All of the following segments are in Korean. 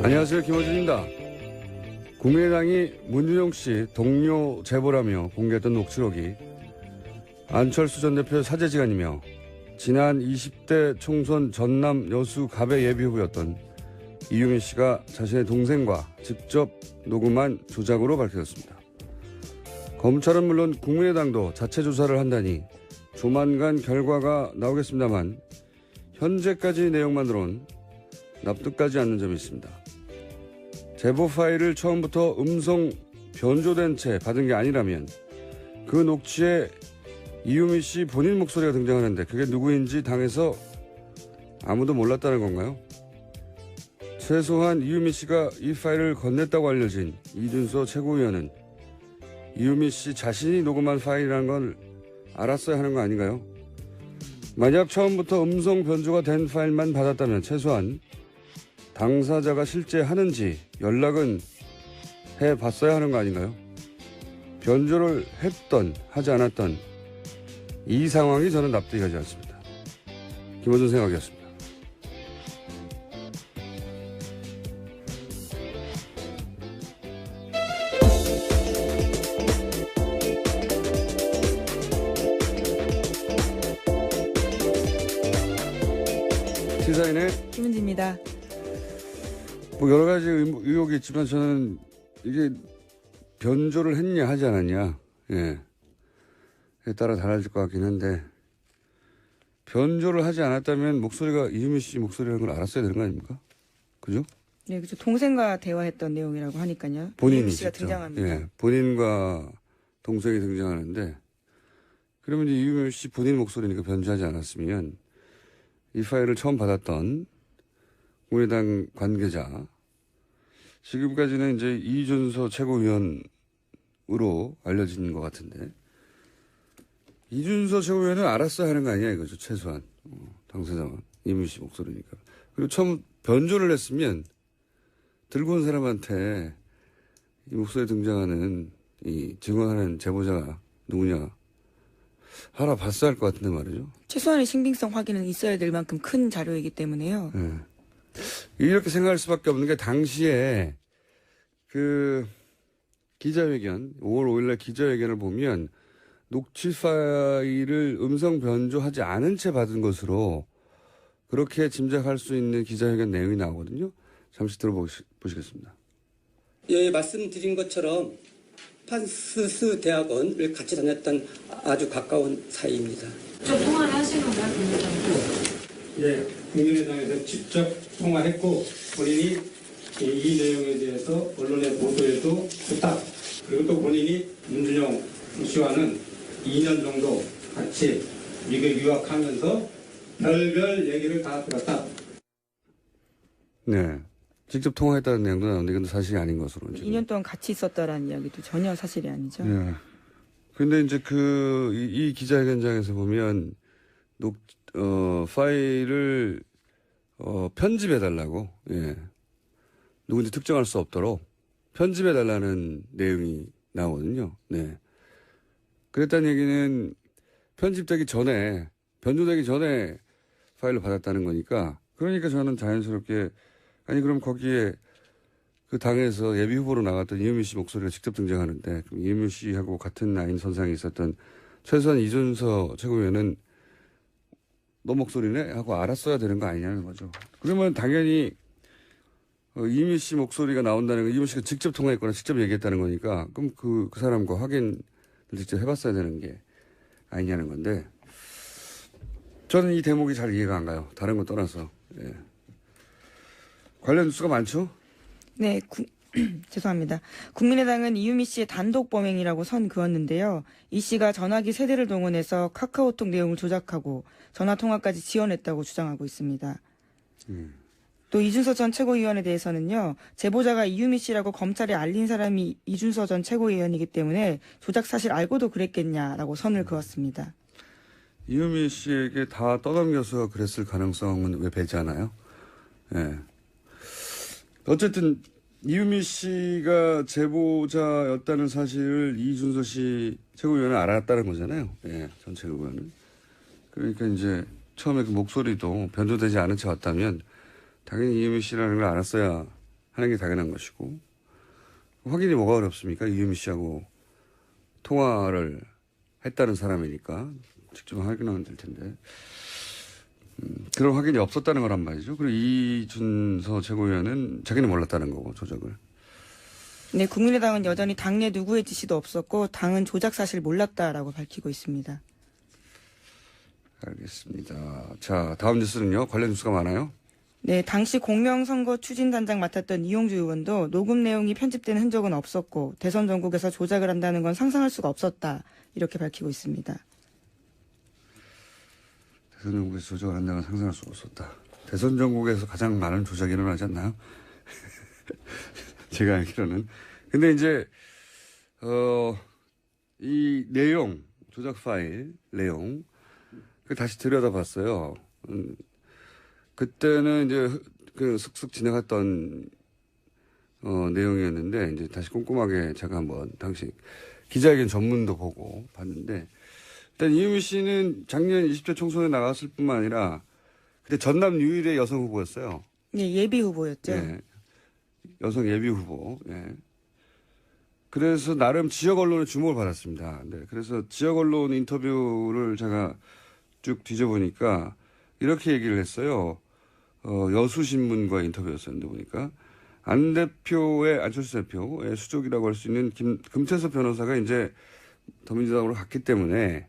안녕하세요. 김어준입니다. 국민의당이 문준용 씨 동료 제보라며 공개했던 녹취록이 안철수 전 대표의 사제지간이며 지난 20대 총선 전남 여수 갑의 예비후보였던 이유민 씨가 자신의 동생과 직접 녹음한 조작으로 밝혀졌습니다. 검찰은 물론 국민의당도 자체 조사를 한다니 조만간 결과가 나오겠습니다만 현재까지 내용만으론 납득하지 않는 점이 있습니다. 제보 파일을 처음부터 음성 변조된 채 받은 게 아니라면 그 녹취에 이유미 씨 본인 목소리가 등장하는데 그게 누구인지 당에서 아무도 몰랐다는 건가요? 최소한 이유미 씨가 이 파일을 건넸다고 알려진 이준서 최고위원은 이유미 씨 자신이 녹음한 파일이라는 걸 알았어야 하는 거 아닌가요? 만약 처음부터 음성 변조가 된 파일만 받았다면 최소한 당사자가 실제 하는지 연락은 해봤어야 하는 거 아닌가요? 변조를 했던 하지 않았던 이 상황이 저는 납득이 가지 않습니다. 김어준 생각이었습니다. 시사인의 김은지입니다. 뭐 여러 가지 의혹이 있지만 저는 이게 변조를 했냐 하지 않았냐, 예, 에 따라 달라질 것 같긴 한데 변조를 하지 않았다면 목소리가 이유미 씨 목소리라는 걸 알았어야 되는 거 아닙니까? 그죠? 네, 그렇죠. 동생과 대화했던 내용이라고 하니까요. 본인이 이유미 씨가 직접, 등장합니다. 예, 본인과 동생이 등장하는데 그러면 이제 이유미 씨 본인 목소리니까 변조하지 않았으면 이 파일을 처음 받았던 국민의당 관계자, 지금까지는 이제 이준서 최고위원으로 알려진 것 같은데, 이준서 최고위원은 알았어야 하는 거 아니야, 이거죠, 최소한. 당사자가. 이민 씨 목소리니까. 그리고 처음 변조를 했으면, 들고 온 사람한테 이 목소리에 등장하는 이 증언하는 제보자가 누구냐, 알아봤어야 할 것 같은데 말이죠. 최소한의 신빙성 확인은 있어야 될 만큼 큰 자료이기 때문에요. 네. 이렇게 생각할 수밖에 없는 게 당시에 그 기자회견, 5월 5일날 기자회견을 보면 녹취 파일을 음성 변조하지 않은 채 받은 것으로 그렇게 짐작할 수 있는 기자회견 내용이 나오거든요. 잠시 들어보시겠습니다. 예, 말씀드린 것처럼 판스스 대학원을 같이 다녔던 아주 가까운 사이입니다. 좀 통화를 하신 건가요, 국민의당으로? 예, 국민의당에서 직접 통화했고 본인이 이 내용에 대해서 언론의 보도에도 했다. 그리고 또 본인이 문준용 씨와는 2년 정도 같이 미국 유학하면서 별별 얘기를 다 들었다. 네. 직접 통화했다는 내용도 나오는데 이건 사실이 아닌 것으로. 2년 동안 같이 있었다라는 이야기도 전혀 사실이 아니죠. 네. 근데 이제 이 기자회견장에서 보면 파일을 편집해달라고, 예. 누군지 특정할 수 없도록 편집해달라는 내용이 나오거든요. 네. 그랬다는 얘기는 편집되기 전에, 변조되기 전에 파일을 받았다는 거니까, 그러니까 저는 자연스럽게, 아니, 그럼 거기에 그 당에서 예비 후보로 나갔던 이유미 씨 목소리가 직접 등장하는데, 그럼 이유미 씨하고 같은 라인 선상에 있었던 최소한 이준서 최고위원은 너 목소리네? 하고 알았어야 되는 거 아니냐는 거죠. 그러면 당연히 이유미 씨 목소리가 나온다는 건 이유미 씨가 직접 통화했거나 직접 얘기했다는 거니까 그럼 그 사람과 확인을 직접 해봤어야 되는 게 아니냐는 건데 저는 이 대목이 잘 이해가 안 가요. 다른 거 떠나서. 예. 관련 뉴스가 많죠? 네, 죄송합니다. 국민의당은 이유미 씨의 단독 범행이라고 선 그었는데요. 이 씨가 전화기 세대를 동원해서 카카오톡 내용을 조작하고 전화 통화까지 지원했다고 주장하고 있습니다. 또 이준서 전 최고위원에 대해서는요. 제보자가 이유미 씨라고 검찰에 알린 사람이 이준서 전 최고위원이기 때문에 조작 사실 알고도 그랬겠냐라고 선을 그었습니다. 이유미 씨에게 다 떠넘겨서 그랬을 가능성은 왜 배제하나요? 예. 어쨌든 이유미 씨가 제보자였다는 사실을 이준서 씨 최고위원은 알았다는 거잖아요. 예, 전 최고위원은. 그러니까 이제 처음에 그 목소리도 변조되지 않은 채 왔다면 당연히 이유미 씨라는 걸 알았어야 하는 게 당연한 것이고 확인이 뭐가 어렵습니까? 이유미 씨하고 통화를 했다는 사람이니까 직접 확인하면 될 텐데 그런 확인이 없었다는 거란 말이죠. 그리고 이준서 최고위원은 자기는 몰랐다는 거고 조작을. 네, 국민의당은 여전히 당내 누구의 지시도 없었고 당은 조작 사실 몰랐다라고 밝히고 있습니다. 알겠습니다. 자, 다음 뉴스는요. 관련 뉴스가 많아요. 네, 당시 공명선거 추진단장 맡았던 이용주 의원도 녹음 내용이 편집된 흔적은 없었고 대선 전국에서 조작을 한다는 건 상상할 수가 없었다. 이렇게 밝히고 있습니다. 대선 전국에서 조작을 한다는 건 상상할 수가 없었다. 대선 전국에서 가장 많은 조작이 일어나지 않나요? 제가 알기로는. 근데 이제 이 내용, 조작 파일 내용 그 다시 들여다봤어요. 그때는 이제 그 슥슥 지나갔던 내용이었는데 이제 다시 꼼꼼하게 제가 한번 당시 기자회견 전문도 보고 봤는데 일단 이유미 씨는 작년 20대 총선에 나갔을 뿐만 아니라 그때 전남 유일의 여성 후보였어요. 네, 예비 후보였죠. 예. 여성 예비 후보. 예. 그래서 나름 지역 언론의 주목을 받았습니다. 네. 그래서 지역 언론 인터뷰를 제가 쭉 뒤져보니까 이렇게 얘기를 했어요. 여수신문과 인터뷰였었는데 보니까 안 대표의 안철수 대표의 수족이라고 할 수 있는 금태섭 변호사가 이제 더민주당으로 갔기 때문에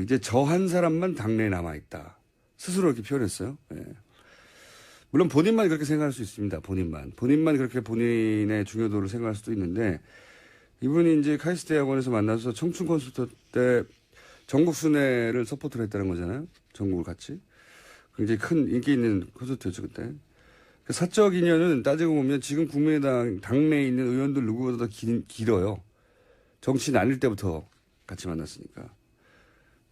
이제 저 한 사람만 당내에 남아있다. 스스로 이렇게 표현했어요. 예. 물론 본인만 그렇게 생각할 수 있습니다. 본인만 그렇게 본인의 중요도를 생각할 수도 있는데 이분이 이제 카이스트 대학원에서 만나서 청춘 콘서트 때 전국 순회를 서포트를 했다는 거잖아요. 전국을 같이. 굉장히 큰 인기 있는 콘서트였죠, 그때. 그 사적 인연은 따지고 보면 지금 국민의당 당내에 있는 의원들 누구보다 더 길어요. 정치인 아닐 때부터 같이 만났으니까.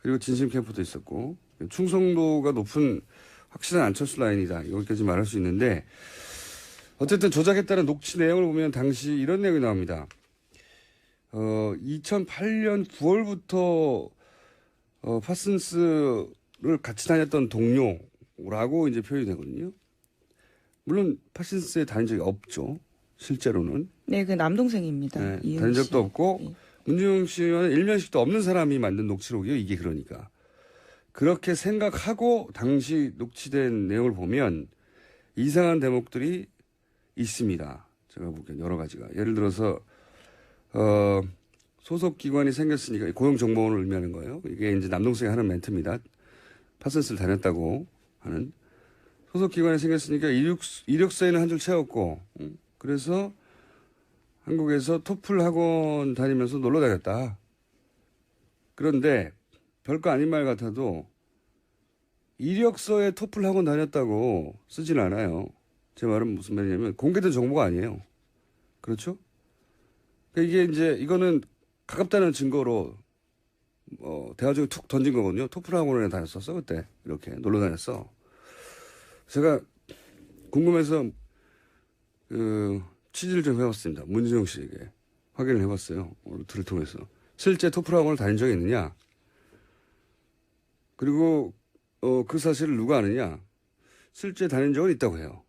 그리고 진심 캠프도 있었고 충성도가 높은 확실한 안철수 라인이다. 여기까지 말할 수 있는데 어쨌든 조작했다는 녹취 내용을 보면 당시 이런 내용이 나옵니다. 2008년 9월부터 파슨스를 같이 다녔던 동료라고 이제 표현이 되거든요. 물론 파슨스에 다닌 적이 없죠. 실제로는. 네, 그 남동생입니다. 네, 이윤 다닌 적도 씨. 없고 네. 문준용 씨와는 일면식도 없는 사람이 만든 녹취록이에요. 이게 그러니까. 그렇게 생각하고 당시 녹취된 내용을 보면 이상한 대목들이 있습니다. 제가 보기엔 여러 가지가. 예를 들어서 소속 기관이 생겼으니까 고용정보원을 의미하는 거예요. 이게 이제 남동생이 하는 멘트입니다. 파슨스를 다녔다고 하는. 소속 기관이 생겼으니까 이력서에는 한 줄 채웠고 그래서 한국에서 토플 학원 다니면서 놀러 다녔다. 그런데 별거 아닌 말 같아도 이력서에 토플 학원 다녔다고 쓰진 않아요. 제 말은 무슨 말이냐면 공개된 정보가 아니에요. 그렇죠? 그러니까 이게 이제 이거는 가깝다는 증거로 대화 중에 툭 던진 거거든요. 토플 학원에 다녔었어 그때 이렇게 놀러 다녔어. 제가 궁금해서 취재를 좀 해봤습니다. 문준용 씨에게 확인을 해봤어요. 오늘들을 통해서 실제 토플 학원을 다닌 적이 있느냐? 그리고 그 사실을 누가 아느냐? 실제 다닌 적은 있다고 해요.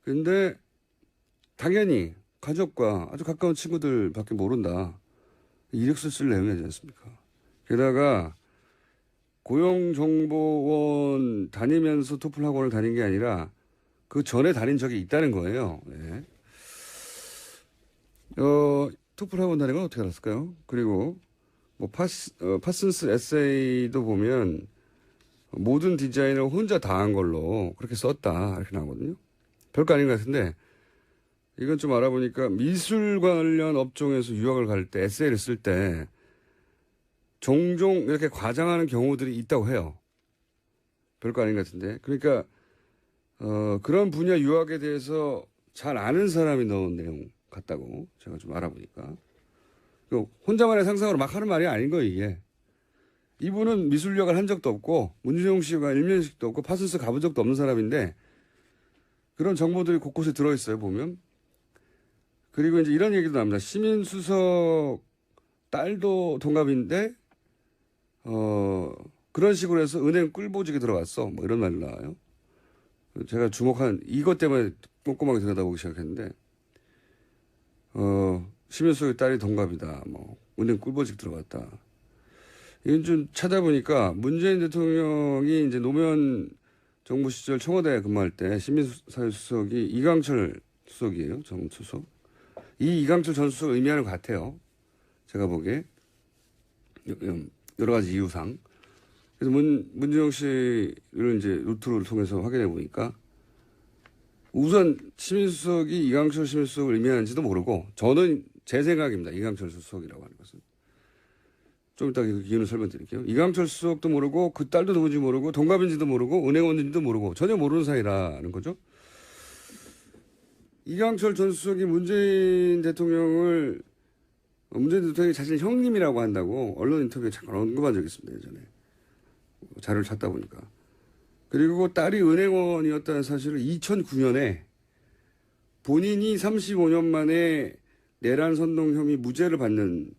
그런데 당연히 가족과 아주 가까운 친구들밖에 모른다. 이력서 쓸 내용이지 않습니까? 게다가 고용정보원 다니면서 토플 학원을 다닌 게 아니라 그 전에 다닌 적이 있다는 거예요. 네. 토플 학원 다닌 건 어떻게 알았을까요? 그리고 뭐 파슨스 에세이도 보면 모든 디자인을 혼자 다 한 걸로 그렇게 썼다 이렇게 나오거든요. 별거 아닌 것 같은데 이건 좀 알아보니까 미술 관련 업종에서 유학을 갈 때 에세이를 쓸 때 종종 이렇게 과장하는 경우들이 있다고 해요. 별거 아닌 것 같은데. 그러니까 그런 분야 유학에 대해서 잘 아는 사람이 넣은 내용 같다고 제가 좀 알아보니까. 혼자만의 상상으로 막 하는 말이 아닌 거예요, 이게. 이분은 미술 유학을 한 적도 없고 문준용 씨가 일면식도 없고 파슨스 가본 적도 없는 사람인데 그런 정보들이 곳곳에 들어있어요, 보면. 그리고 이제 이런 얘기도 나옵니다. 시민수석 딸도 동갑인데 그런 식으로 해서 은행 꿀보직에 들어갔어. 뭐 이런 말이 나와요. 제가 주목한 이것 때문에 꼼꼼하게 들여다보기 시작했는데, 심윤석의 딸이 동갑이다. 뭐, 은행 꿀벌집 들어갔다. 이건 좀 찾아보니까 문재인 대통령이 이제 노무현 정부 시절 청와대에 근무할 때 신민사회수석이 이강철 수석이에요. 정수석. 이 이강철 전 수석 의미하는 것 같아요. 제가 보기에. 여러 가지 이유상. 그래서 문준용 씨를 이제 루트를 통해서 확인해 보니까 우선 신민수석이 이강철 신민수석을 의미하는지도 모르고 저는 제 생각입니다. 이강철 수석이라고 하는 것은. 좀 이따 그 이유는 설명드릴게요. 이강철 수석도 모르고 그 딸도 누군지 모르고 동갑인지도 모르고 은행원인지도 모르고 전혀 모르는 사이라는 거죠. 이강철 전 수석이 문재인 대통령이 자신의 형님이라고 한다고 언론 인터뷰에 잠깐 언급한 적이 있습니다. 예전에. 자료를 찾다 보니까. 그리고 딸이 은행원이었다는 사실을 2009년에 본인이 35년 만에 내란 선동 혐의 무죄를 받는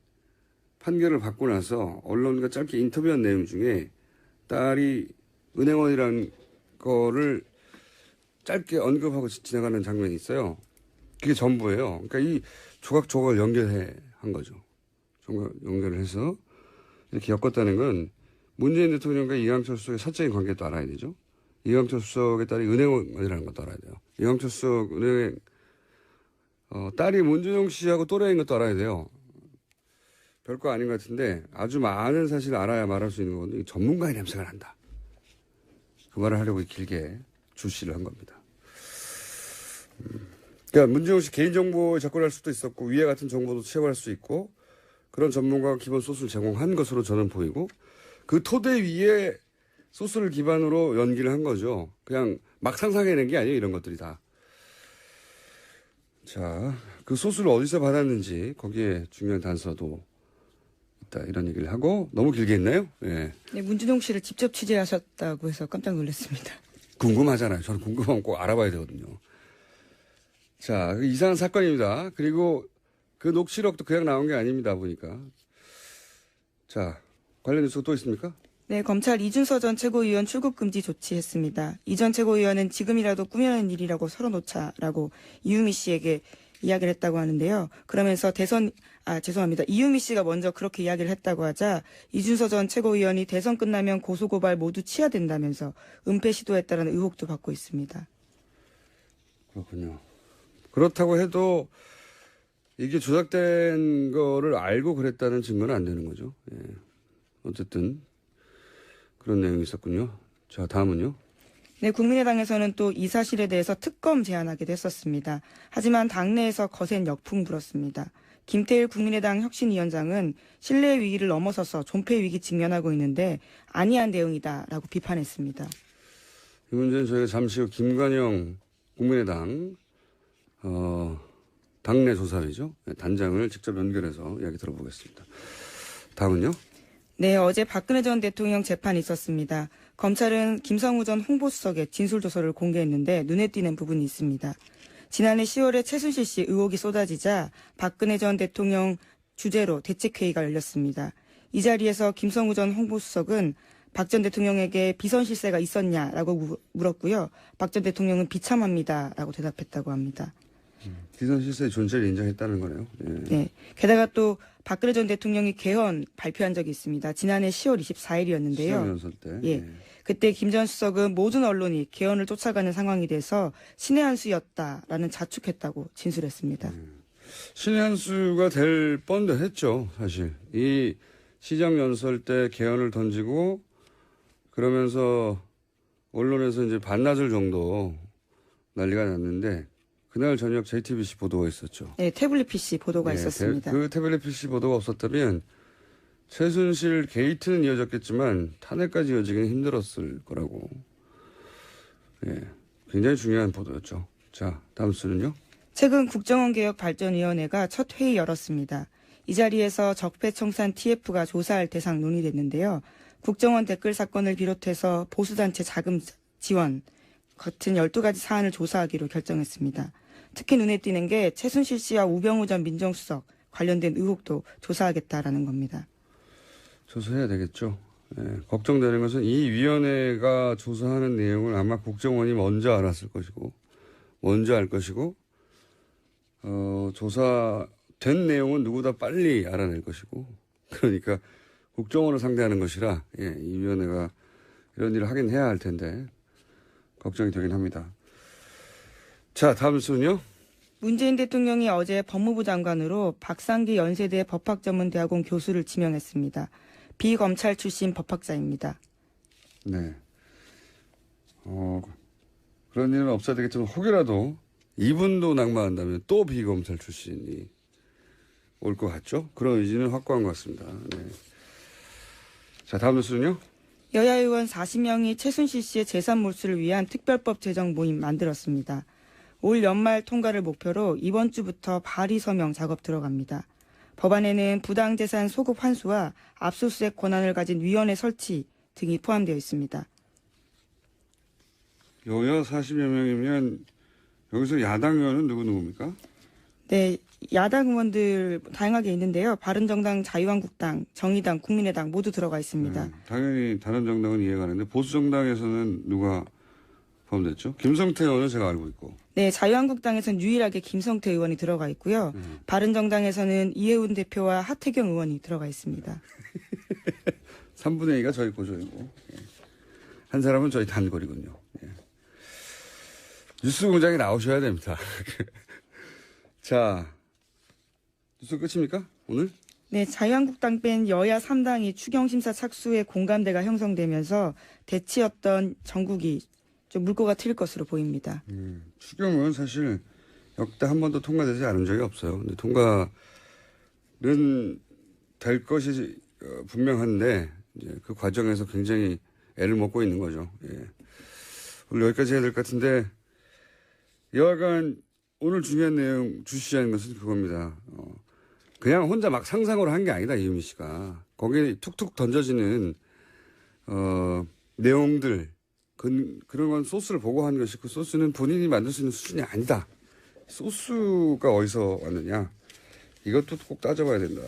판결을 받고 나서 언론과 짧게 인터뷰한 내용 중에 딸이 은행원이라는 거를 짧게 언급하고 지나가는 장면이 있어요. 그게 전부예요. 그러니까 이 조각조각을 연결한 거죠. 연결을 해서 이렇게 엮었다는 건 문재인 대통령과 이강철 수석의 사적인 관계도 알아야 되죠. 이강철 수석의 딸이 은행원이라는 것도 알아야 돼요. 이강철 수석 은행 딸이 문준용 씨하고 또래인 것도 알아야 돼요. 별거 아닌 것 같은데 아주 많은 사실을 알아야 말할 수 있는 건데 전문가의 냄새가 난다. 그 말을 하려고 길게 주시를 한 겁니다. 그러니까 문준용 씨 개인정보에 접근할 수도 있었고 위에 같은 정보도 채용할 수 있고 그런 전문가가 기본 소스를 제공한 것으로 저는 보이고 그 토대 위에 소스를 기반으로 연기를 한 거죠. 그냥 막 상상해낸 게 아니에요. 이런 것들이 다. 자, 그 소스를 어디서 받았는지 거기에 중요한 단서도 있다. 이런 얘기를 하고 너무 길게 했나요? 예. 네, 문준용 씨를 직접 취재하셨다고 해서 깜짝 놀랐습니다. 궁금하잖아요. 저는 궁금하면 꼭 알아봐야 되거든요. 자, 이상한 사건입니다. 그리고 그 녹취록도 그냥 나온 게 아닙니다. 보니까. 자, 관련 뉴스가 또 있습니까? 네, 검찰 이준서 전 최고위원 출국 금지 조치했습니다. 이 전 최고위원은 지금이라도 꾸며낸 일이라고 서러놓자라고 이유미 씨에게 이야기를 했다고 하는데요. 그러면서 이유미 씨가 먼저 그렇게 이야기를 했다고 하자 이준서 전 최고위원이 대선 끝나면 고소고발 모두 취하된다면서 은폐 시도했다는 의혹도 받고 있습니다. 그렇군요. 그렇다고 해도 이게 조작된 거를 알고 그랬다는 증거는 안 되는 거죠. 예. 어쨌든 그런 내용이 있었군요. 자, 다음은요. 네, 국민의당에서는 또 이 사실에 대해서 특검 제안하기도 했었습니다. 하지만 당내에서 거센 역풍 불었습니다. 김태일 국민의당 혁신위원장은 신뢰 위기를 넘어서서 존폐 위기 직면하고 있는데 아니한 대응이다라고 비판했습니다. 이 문제는 저희가 잠시 후 김관영 국민의당 당내 조사위죠. 단장을 직접 연결해서 이야기 들어보겠습니다. 다음은요. 네, 어제 박근혜 전 대통령 재판이 있었습니다. 검찰은 김성우 전 홍보수석의 진술조서를 공개했는데 눈에 띄는 부분이 있습니다. 지난해 10월에 최순실 씨 의혹이 쏟아지자 박근혜 전 대통령 주재로 대책회의가 열렸습니다. 이 자리에서 김성우 전 홍보수석은 박 전 대통령에게 비선 실세가 있었냐라고 물었고요. 박 전 대통령은 비참합니다라고 대답했다고 합니다. 비선 실세의 존재를 인정했다는 거네요. 예. 네. 게다가 또 박근혜 전 대통령이 개헌 발표한 적이 있습니다. 지난해 10월 24일이었는데요. 시정연설 때. 예. 그때 김 전 수석은 모든 언론이 개헌을 쫓아가는 상황이 돼서 신의 한 수였다라는 자축했다고 진술했습니다. 신의 한 수가 될 뻔도 했죠, 사실. 이 시정연설 때 개헌을 던지고 그러면서 언론에서 이제 반나절 정도 난리가 났는데 그날 저녁 JTBC 보도가 있었죠. 네, 태블릿 PC 보도가 있었습니다. 그 태블릿 PC 보도가 없었다면 최순실 게이트는 이어졌겠지만 탄핵까지 이어지기는 힘들었을 거라고. 예, 굉장히 중요한 보도였죠. 자, 다음 수는요. 최근 국정원개혁발전위원회가 첫 회의 열었습니다. 이 자리에서 적폐청산 TF가 조사할 대상 논의됐는데요. 국정원 댓글 사건을 비롯해서 보수단체 자금 지원 같은 12가지 사안을 조사하기로 결정했습니다. 특히 눈에 띄는 게 최순실 씨와 우병우 전 민정수석 관련된 의혹도 조사하겠다라는 겁니다. 조사해야 되겠죠. 걱정되는 것은 이 위원회가 조사하는 내용을 아마 국정원이 먼저 알았을 것이고, 먼저 알 것이고, 조사된 내용은 누구보다 빨리 알아낼 것이고, 그러니까 국정원을 상대하는 것이라, 이 위원회가 이런 일을 하긴 해야 할 텐데, 걱정이 되긴 합니다. 자, 다음 뉴스는요? 문재인 대통령이 어제 법무부 장관으로 박상기 연세대 법학전문대학원 교수를 지명했습니다. 비검찰 출신 법학자입니다. 네. 그런 일은 없어야 되겠지만, 혹여라도 이분도 낙마한다면 또 비검찰 출신이 올 것 같죠? 그런 의지는 확고한 것 같습니다. 네. 자, 다음 뉴스는요? 여야 의원 40명이 최순실 씨의 재산 몰수를 위한 특별법 제정 모임 만들었습니다. 올 연말 통과를 목표로 이번 주부터 발의 서명 작업 들어갑니다. 법안에는 부당재산 소급 환수와 압수수색 권한을 가진 위원회 설치 등이 포함되어 있습니다. 여야 40여 명이면 여기서 야당 의원은 누구입니까? 네, 야당 의원들 다양하게 있는데요. 바른정당, 자유한국당, 정의당, 국민의당 모두 들어가 있습니다. 네, 당연히 다른 정당은 이해가 가는데 보수정당에서는 누가 포함됐죠? 김성태 의원은 제가 알고 있고. 네, 자유한국당에서는 유일하게 김성태 의원이 들어가 있고요. 바른정당에서는 이해운 대표와 하태경 의원이 들어가 있습니다. 3분의 2가 저희 고조이고 한 사람은 저희 단골이군요. 뉴스 공장에 나오셔야 됩니다. 자, 뉴스 끝입니까? 오늘? 네, 자유한국당 뺀 여야 3당이 추경심사 착수에 공감대가 형성되면서 대치였던 전국이 좀 물꼬가 트일 것으로 보입니다. 추경은 사실 역대 한 번도 통과되지 않은 적이 없어요. 근데 통과는 될 것이 분명한데 이제 그 과정에서 굉장히 애를 먹고 있는 거죠. 오늘 여기까지 해야 될 것 같은데 여하간 오늘 중요한 내용 주시하는 것은 그겁니다. 그냥 혼자 막 상상으로 한 게 아니다, 이유미 씨가. 거기에 툭툭 던져지는 내용들 그런 건 소스를 보고 한 것이 그 소스는 본인이 만들 수 있는 수준이 아니다. 소스가 어디서 왔느냐. 이것도 꼭 따져봐야 된다.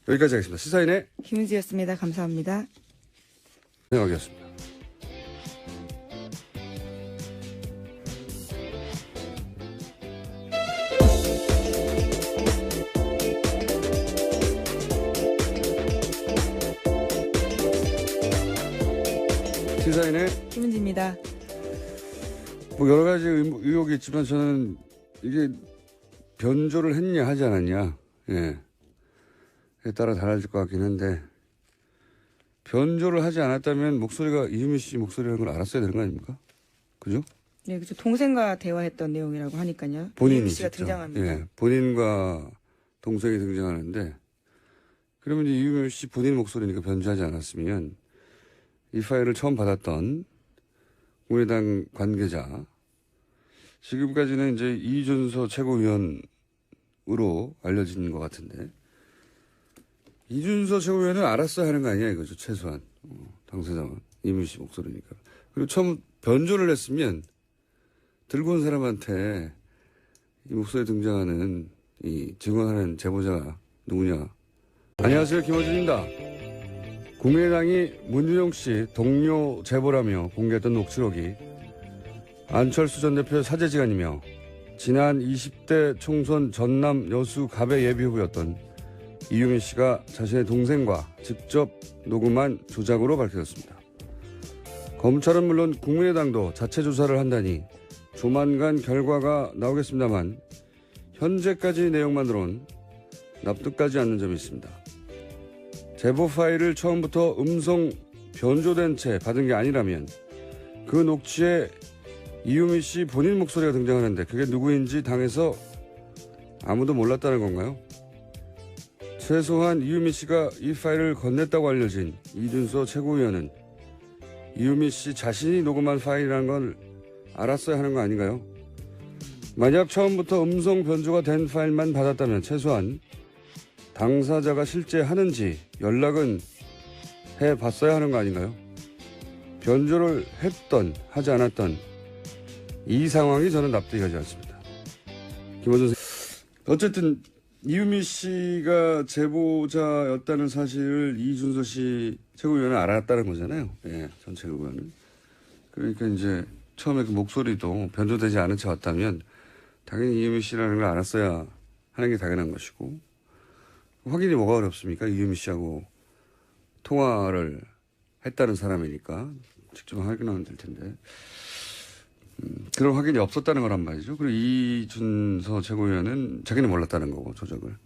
여기까지 하겠습니다. 시사인의 김은지였습니다. 감사합니다. 생각이었습니다. 시사인의 김은지입니다. 뭐 여러 가지 의혹이 있지만 저는 이게 변조를 했냐 하지 않았냐, 에 따라 달라질 것 같긴 한데 변조를 하지 않았다면 목소리가 이유미 씨 목소리라는 걸 알았어야 되는 거 아닙니까? 그죠? 네, 그죠. 동생과 대화했던 내용이라고 하니까요. 본인이 이유미 씨가 직접, 등장합니다. 본인과 동생이 등장하는데 그러면 이제 이유미 씨 본인 목소리니까 변조하지 않았으면 이 파일을 처음 받았던 국민의당 관계자 지금까지는 이제 이준서 최고위원으로 알려진 것 같은데 이준서 최고위원은 알았어야 하는 거 아니야 이거죠 최소한 당사자는 이유미 씨 목소리니까. 그리고 처음 변조를 했으면 들고 온 사람한테 이 목소리에 등장하는 이 증언하는 제보자가 누구냐. 안녕하세요, 김어준입니다. 국민의당이 문준용 씨 동료 제보라며 공개했던 녹취록이 안철수 전 대표의 사제지간이며 지난 20대 총선 전남 여수 갑의 예비후보였던 이유미 씨가 자신의 동생과 직접 녹음한 조작으로 밝혀졌습니다. 검찰은 물론 국민의당도 자체 조사를 한다니 조만간 결과가 나오겠습니다만 현재까지 내용만으론 납득하지 않는 점이 있습니다. 제보 파일을 처음부터 음성 변조된 채 받은 게 아니라면 그 녹취에 이유미 씨 본인 목소리가 등장하는데 그게 누구인지 당에서 아무도 몰랐다는 건가요? 최소한 이유미 씨가 이 파일을 건넸다고 알려진 이준서 최고위원은 이유미 씨 자신이 녹음한 파일이라는 걸 알았어야 하는 거 아닌가요? 만약 처음부터 음성 변조가 된 파일만 받았다면 최소한 당사자가 실제 하는지 연락은 해봤어야 하는 거 아닌가요? 변조를 했던 하지 않았던 이 상황이 저는 납득이 가지 않습니다. 김어준 선생님, 어쨌든 이유미 씨가 제보자였다는 사실을 이준서 씨 최고위원은 알았다는 거잖아요. 예, 전 최고위원은. 그러니까 이제 처음에 그 목소리도 변조되지 않은 채 왔다면 당연히 이유미 씨라는 걸 알았어야 하는 게 당연한 것이고, 확인이 뭐가 어렵습니까? 이유미 씨하고 통화를 했다는 사람이니까 직접 확인하면 될 텐데. 그런 확인이 없었다는 거란 말이죠. 그리고 이준서 최고위원은 자기는 몰랐다는 거고, 조작을.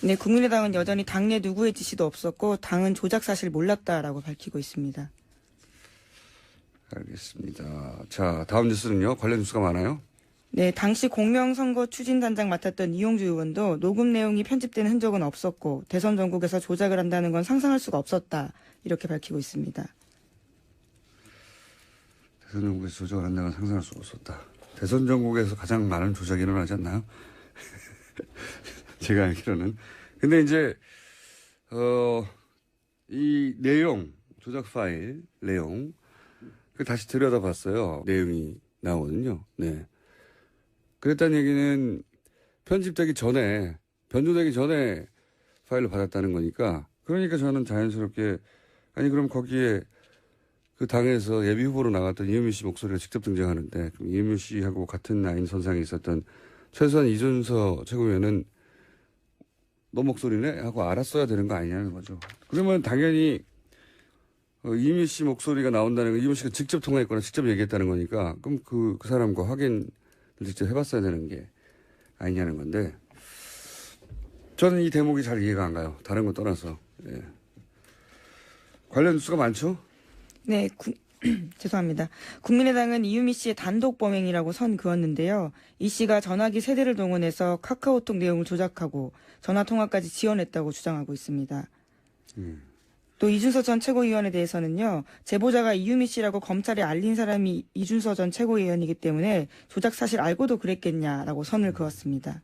네, 국민의당은 여전히 당내 누구의 지시도 없었고 당은 조작 사실 몰랐다라고 밝히고 있습니다. 알겠습니다. 자, 다음 뉴스는요. 관련 뉴스가 많아요. 네, 당시 공명선거 추진단장 맡았던 이용주 의원도 녹음 내용이 편집된 흔적은 없었고 대선 전국에서 조작을 한다는 건 상상할 수가 없었다. 이렇게 밝히고 있습니다. 대선 전국에서 조작을 한다는 건 상상할 수가 없었다. 대선 전국에서 가장 많은 조작이 일어나지 않나요? 제가 알기로는. 근데 이제, 이 내용, 조작 파일 내용, 그 다시 들여다봤어요. 내용이 나오거든요. 네. 그랬다는 얘기는 편집되기 전에, 변조되기 전에 파일로 받았다는 거니까, 그러니까 저는 자연스럽게, 아니, 그럼 거기에 그 당에서 예비 후보로 나갔던 이유미 씨 목소리가 직접 등장하는데, 그럼 이유미 씨하고 같은 라인 선상에 있었던 최소한 이준서 최고위원은 너 목소리네? 하고 알았어야 되는 거 아니냐는 거죠. 그러면 당연히 이유미 씨 목소리가 나온다는 건 이유미 씨가 직접 통화했거나 직접 얘기했다는 거니까, 그럼 그 사람과 확인을 직접 해봤어야 되는 게 아니냐는 건데, 저는 이 대목이 잘 이해가 안 가요. 다른 거 떠나서. 예. 관련 뉴스가 많죠? 네, 죄송합니다. 국민의당은 이유미 씨의 단독 범행이라고 선 그었는데요. 이 씨가 전화기 세대를 동원해서 카카오톡 내용을 조작하고 전화 통화까지 지원했다고 주장하고 있습니다. 또 이준서 전 최고위원에 대해서는요. 제보자가 이유미 씨라고 검찰에 알린 사람이 이준서 전 최고위원이기 때문에 조작 사실 알고도 그랬겠냐라고 선을 그었습니다.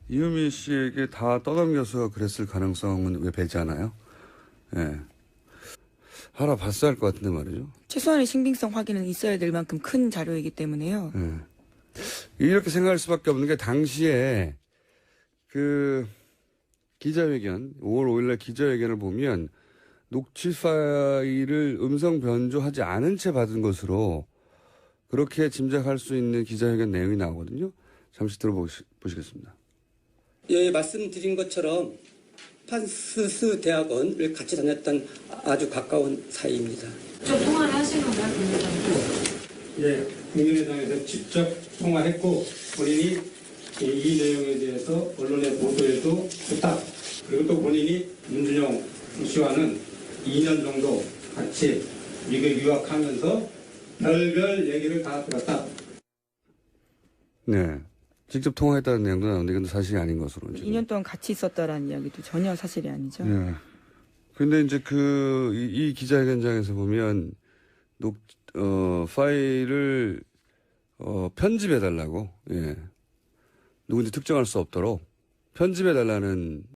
이유미 씨에게 다 떠넘겨서 그랬을 가능성은 왜 배제하나요? 예. 알아봤어야 할 것 같은데 말이죠. 최소한의 신빙성 확인은 있어야 될 만큼 큰 자료이기 때문에요. 예. 이렇게 생각할 수밖에 없는 게 당시에 그 기자회견, 5월 5일날 기자회견을 보면 녹취 파일을 음성 변조하지 않은 채 받은 것으로 그렇게 짐작할 수 있는 기자회견 내용이 나오거든요. 잠시 들어보시겠습니다. 예, 말씀드린 것처럼 판스스 대학원을 같이 다녔던 아주 가까운 사이입니다. 좀 통화를 하신 건가요, 국민의당과? 예, 국민의당에서 직접 통화했고 본인이 이 내용에 대해서 언론의 보도에도 했다. 그리고 또 본인이 문준영 씨와는 2년 정도 같이 미국 유학하면서 별별 얘기를 다 들었다. 네. 직접 통화했다는 내용도 나오는데 이건 사실이 아닌 것으로. 2년 동안 같이 있었다라는 이야기도 전혀 사실이 아니죠. 네. 근데 이제 이 기자회견장에서 보면 파일을 편집해달라고, 예. 누군지 특정할 수 없도록 편집해달라는